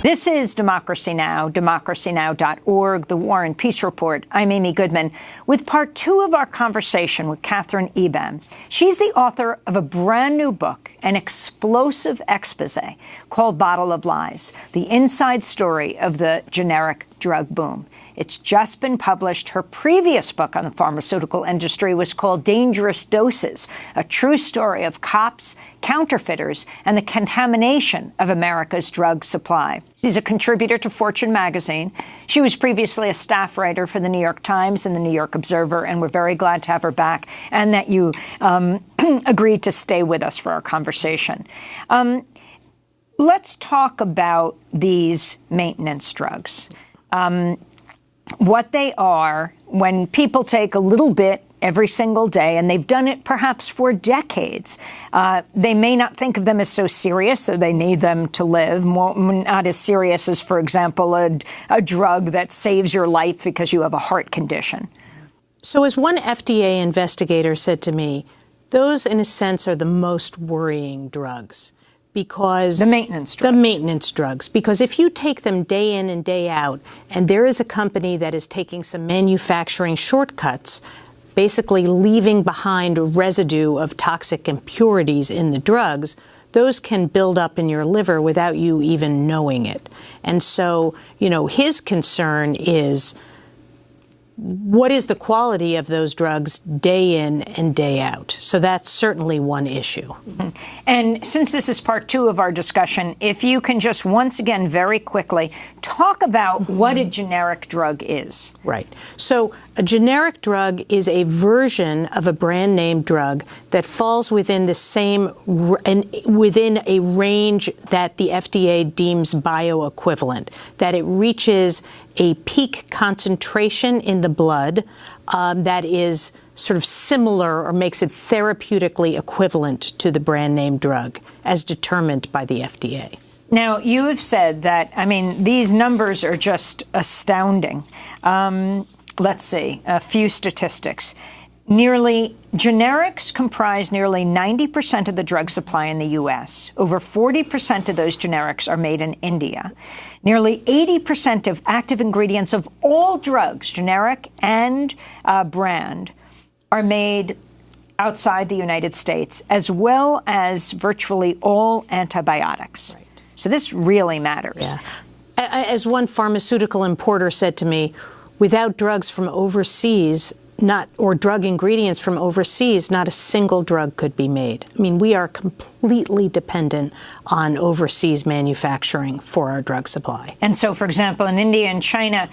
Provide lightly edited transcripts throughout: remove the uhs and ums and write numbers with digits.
This is Democracy Now!, democracynow.org, The War and Peace Report. I'm Amy Goodman with part 2 of our conversation with Catherine Eban. She's the author of a brand new book, an explosive expose called Bottle of Lies, the inside story of the generic drug boom. It's just been published. Her previous book on the pharmaceutical industry was called Dangerous Doses, a true story of cops, counterfeiters, and the contamination of America's drug supply. She's a contributor to Fortune magazine. She was previously a staff writer for the New York Times and the New York Observer, and we're very glad to have her back and that you agreed to stay with us for our conversation. Let's talk about these maintenance drugs. What they are when people take a little bit every single day, and they've done it perhaps for decades. They may not think of them as so serious, so they need them to live, not as serious as, for example, a drug that saves your life because you have a heart condition. So as one FDA investigator said to me, those, in a sense, are the most worrying drugs. Because the maintenance drugs. Because if you take them day in and day out, and there is a company that is taking some manufacturing shortcuts, basically leaving behind a residue of toxic impurities in the drugs, those can build up in your liver without you even knowing it. And so, his concern is, what is the quality of those drugs day in and day out? So that's certainly one issue. Mm-hmm. And since this is part 2 of our discussion, if you can just once again very quickly talk about what a generic drug is. Right. So a generic drug is a version of a brand name drug that falls within the same within a range that the FDA deems bioequivalent, that it reaches a peak concentration in the blood that is sort of similar or makes it therapeutically equivalent to the brand name drug as determined by the FDA. Now, you have said that, these numbers are just astounding. Let's see, a few statistics. Generics comprise nearly 90% of the drug supply in the U.S. Over 40% of those generics are made in India. Nearly 80% of active ingredients of all drugs, generic and brand, are made outside the United States, as well as virtually all antibiotics. Right. So this really matters. Yeah. As one pharmaceutical importer said to me, without drugs from overseas, or drug ingredients from overseas, not a single drug could be made. We are completely dependent on overseas manufacturing for our drug supply. And so, for example, in India and China,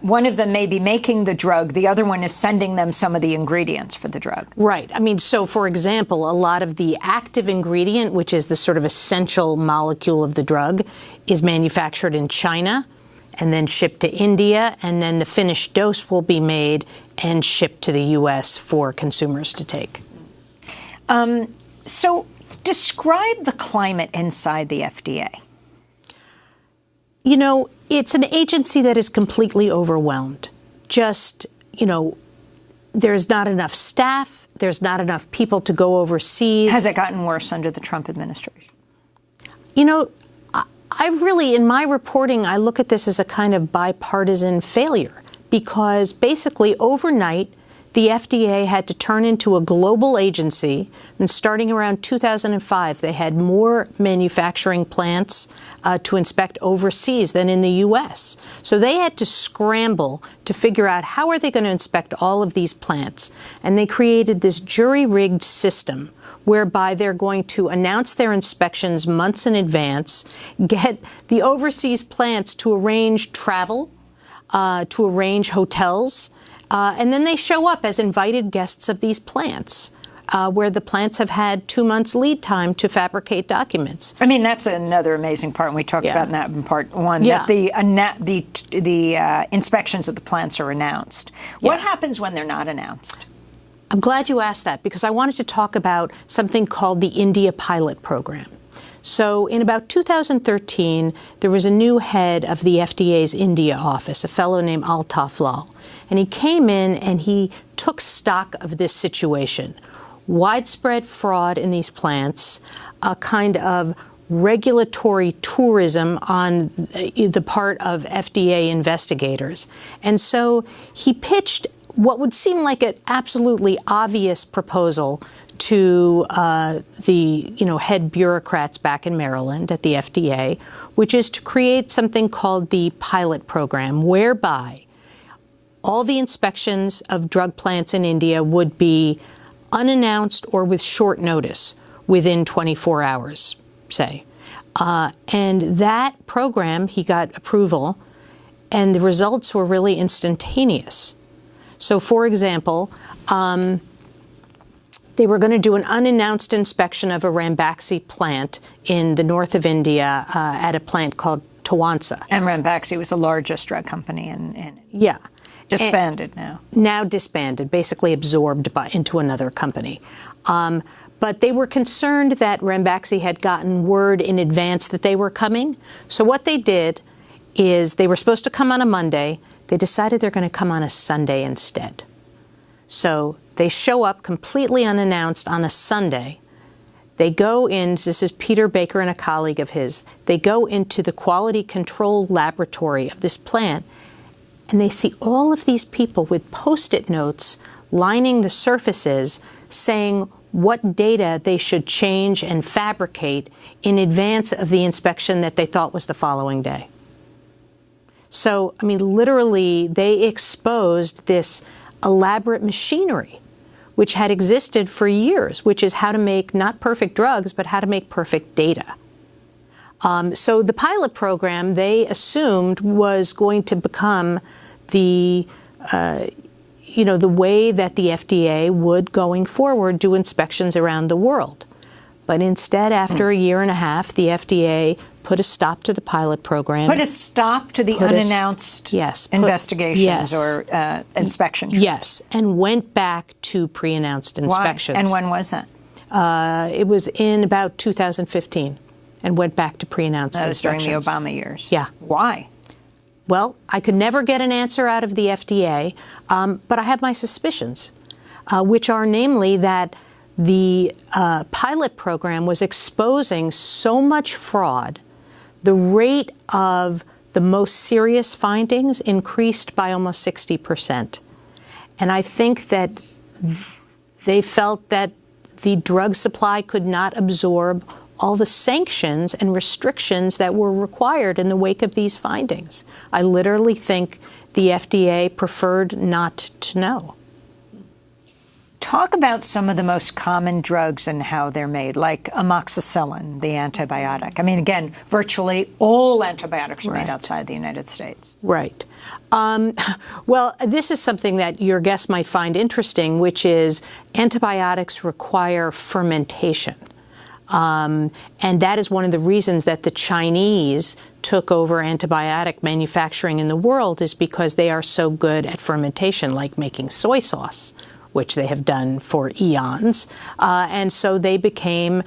one of them may be making the drug, the other one is sending them some of the ingredients for the drug. Right. So, for example, a lot of the active ingredient, which is the sort of essential molecule of the drug, is manufactured in China and then shipped to India, and then the finished dose will be made and shipped to the U.S. for consumers to take. So describe the climate inside the FDA. It's an agency that is completely overwhelmed. There's not enough staff. There's not enough people to go overseas. Has it gotten worse under the Trump administration? In my reporting, I look at this as a kind of bipartisan failure, because basically overnight, the FDA had to turn into a global agency, and starting around 2005, they had more manufacturing plants to inspect overseas than in the U.S. So they had to scramble to figure out how are they going to inspect all of these plants, and they created this jury-rigged system whereby they're going to announce their inspections months in advance, get the overseas plants to arrange travel, to arrange hotels, and then they show up as invited guests of these plants, where the plants have had 2 months lead time to fabricate documents. That's another amazing part, and we talked about that in part 1, that the inspections of the plants are announced. What happens when they're not announced? I'm glad you asked that, because I wanted to talk about something called the India Pilot Program. So in about 2013, there was a new head of the FDA's India office, a fellow named Altaf Lal. And he came in and he took stock of this situation. Widespread fraud in these plants, a kind of regulatory tourism on the part of FDA investigators. And so he pitched what would seem like an absolutely obvious proposal to the head bureaucrats back in Maryland at the FDA, which is to create something called the pilot program, whereby all the inspections of drug plants in India would be unannounced or with short notice within 24 hours, say. And that program, he got approval, and the results were really instantaneous. So, for example, they were going to do an unannounced inspection of a Ranbaxy plant in the north of India at a plant called Tawansa. And Ranbaxy was the largest drug company in yeah. Disbanded now. Now disbanded, basically absorbed into another company. But they were concerned that Ranbaxy had gotten word in advance that they were coming. So what they did is they were supposed to come on a Monday. They decided they're going to come on a Sunday instead. So they show up completely unannounced on a Sunday. They go in, this is Peter Baker and a colleague of his, they go into the quality control laboratory of this plant, and they see all of these people with Post-it notes lining the surfaces saying what data they should change and fabricate in advance of the inspection that they thought was the following day. So, I mean, literally, they exposed this elaborate machinery which had existed for years, which is how to make not perfect drugs, but how to make perfect data. So the pilot program, they assumed, was going to become the the way that the FDA would, going forward, do inspections around the world. But instead, after a year and a half, the FDA put a stop to the pilot program. Put a stop to the unannounced investigations or inspections. Yes, and went back to pre-announced inspections. Why? And when was that? It was in about 2015, and went back to pre-announced inspections. During the Obama years? Yeah. Why? Well, I could never get an answer out of the FDA, but I have my suspicions, which are namely that the pilot program was exposing so much fraud, the rate of the most serious findings increased by almost 60%. And I think that they felt that the drug supply could not absorb all the sanctions and restrictions that were required in the wake of these findings. I literally think the FDA preferred not to know. Talk about some of the most common drugs and how they're made, like amoxicillin, the antibiotic. I mean, again, virtually all antibiotics are made outside the United States. Right. Well, this is something that your guests might find interesting, which is antibiotics require fermentation. And that is one of the reasons that the Chinese took over antibiotic manufacturing in the world, is because they are so good at fermentation, like making soy sauce, which they have done for eons. And so they became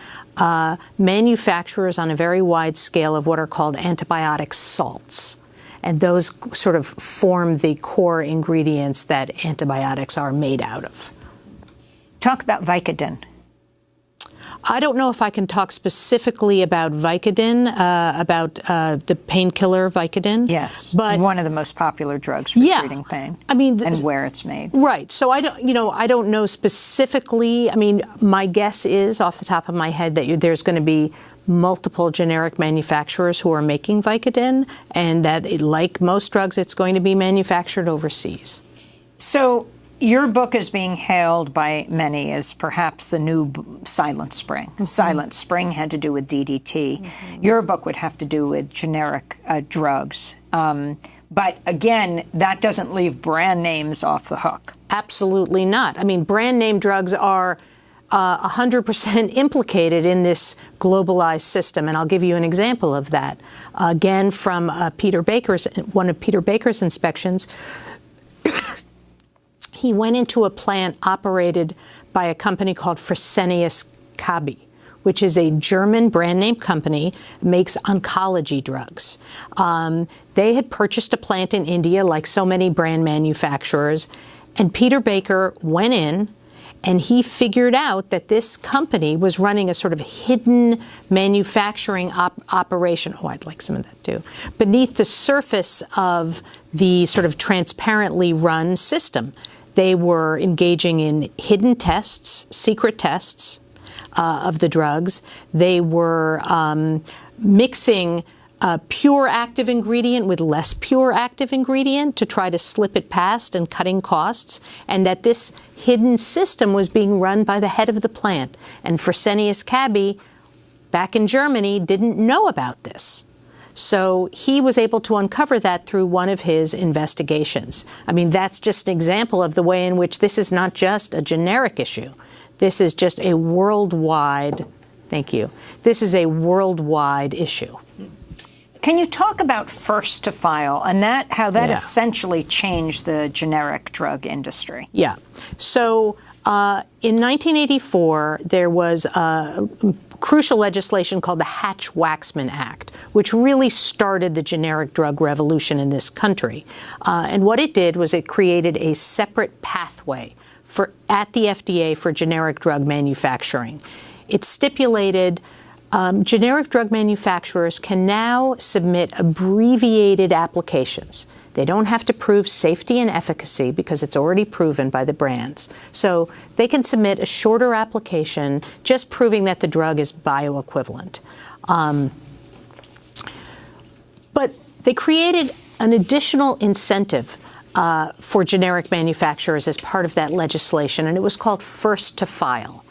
manufacturers on a very wide scale of what are called antibiotic salts. And those sort of form the core ingredients that antibiotics are made out of. Talk about Vicodin. I don't know if I can talk specifically about Vicodin, about the painkiller Vicodin. Yes, but one of the most popular drugs for treating pain. I mean, and where it's made. Right. So I don't know specifically. I mean, my guess is, off the top of my head, that there's going to be multiple generic manufacturers who are making Vicodin, and that, like most drugs, it's going to be manufactured overseas. So your book is being hailed by many as perhaps the new Silent Spring. Mm-hmm. Silent Spring had to do with DDT. Mm-hmm. Your book would have to do with generic drugs. But again, that doesn't leave brand names off the hook. Absolutely not. I mean, brand name drugs are 100% implicated in this globalized system. And I'll give you an example of that. Again, from one of Peter Baker's inspections. He went into a plant operated by a company called Fresenius Kabi, which is a German brand name company, makes oncology drugs. They had purchased a plant in India, like so many brand manufacturers, and Peter Baker went in And he figured out that this company was running a sort of hidden manufacturing operation. Oh, I'd like some of that too. Beneath the surface of the sort of transparently run system. They were engaging in hidden tests, secret tests of the drugs. They were mixing pure active ingredient with less pure active ingredient to try to slip it past and cutting costs, and that this hidden system was being run by the head of the plant. And Fresenius Kabi, back in Germany, didn't know about this. So he was able to uncover that through one of his investigations. I mean, that's just an example of the way in which this is not just a generic issue. This is just a worldwide, thank you, this is a worldwide issue. Can you talk about first to file and how that essentially changed the generic drug industry? Yeah. So in 1984, there was crucial legislation called the Hatch-Waxman Act, which really started the generic drug revolution in this country. And what it did was it created a separate pathway at the FDA for generic drug manufacturing. It stipulated generic drug manufacturers can now submit abbreviated applications. They don't have to prove safety and efficacy because it's already proven by the brands. So they can submit a shorter application just proving that the drug is bioequivalent. But they created an additional incentive for generic manufacturers as part of that legislation, and it was called first to file.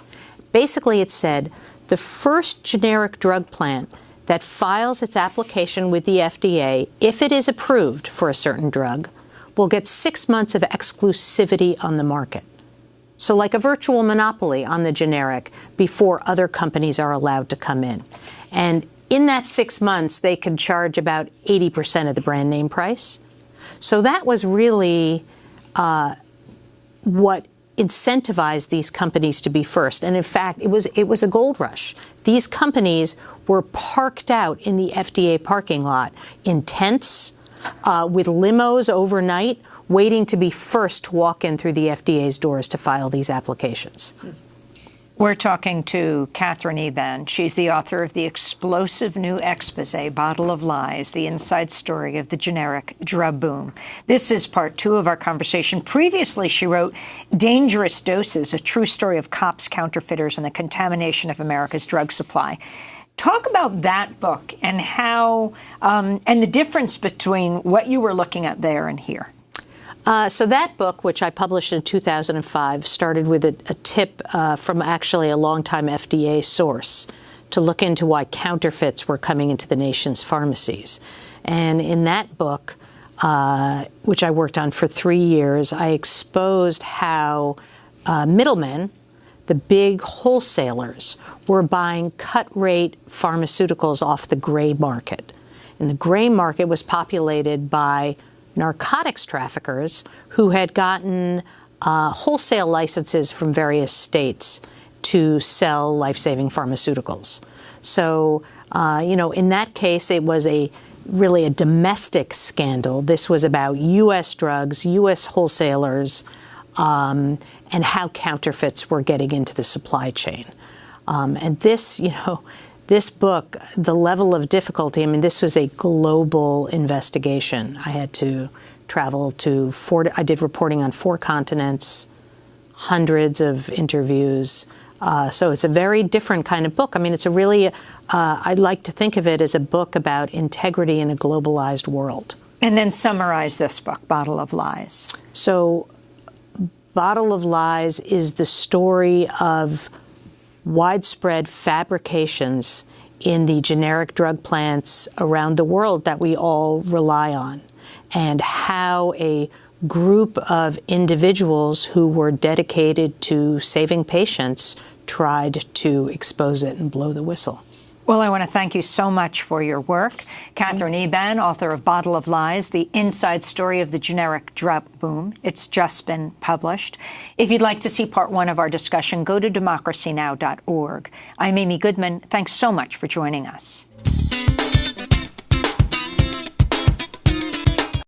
Basically, it said the first generic drug plant that files its application with the FDA, if it is approved for a certain drug, will get 6 months of exclusivity on the market. So like a virtual monopoly on the generic before other companies are allowed to come in. And in that 6 months, they could charge about 80% of the brand name price. So that was really what incentivized these companies to be first. And in fact, it was a gold rush. These companies were parked out in the FDA parking lot in tents with limos overnight, waiting to be first to walk in through the FDA's doors to file these applications. We're talking to Catherine Eban. She's the author of the explosive new exposé, Bottle of Lies, the inside story of the generic drug boom. This is part 2 of our conversation. Previously, she wrote Dangerous Doses, a true story of cops, counterfeiters, and the contamination of America's drug supply. Talk about that book and how, and the difference between what you were looking at there and here. So that book, which I published in 2005, started with a tip from actually a longtime FDA source to look into why counterfeits were coming into the nation's pharmacies. And in that book, which I worked on for 3 years, I exposed how middlemen, the big wholesalers, were buying cut-rate pharmaceuticals off the gray market. And the gray market was populated by narcotics traffickers who had gotten wholesale licenses from various states to sell life-saving pharmaceuticals. So, in that case, it was really a domestic scandal. This was about U.S. drugs, U.S. wholesalers, and how counterfeits were getting into the supply chain. And this, this book, the level of difficulty, I mean, this was a global investigation. I had to travel to I did reporting on 4 continents, hundreds of interviews. So it's a very different kind of book. I mean, it's a really, I like to think of it as a book about integrity in a globalized world. And then summarize this book, Bottle of Lies. So Bottle of Lies is the story of widespread fabrications in the generic drug plants around the world that we all rely on, and how a group of individuals who were dedicated to saving patients tried to expose it and blow the whistle. Well, I want to thank you so much for your work. Catherine Eban, author of Bottle of Lies, the inside story of the generic drug boom. It's just been published. If you'd like to see part 1 of our discussion, go to democracynow.org. I'm Amy Goodman. Thanks so much for joining us.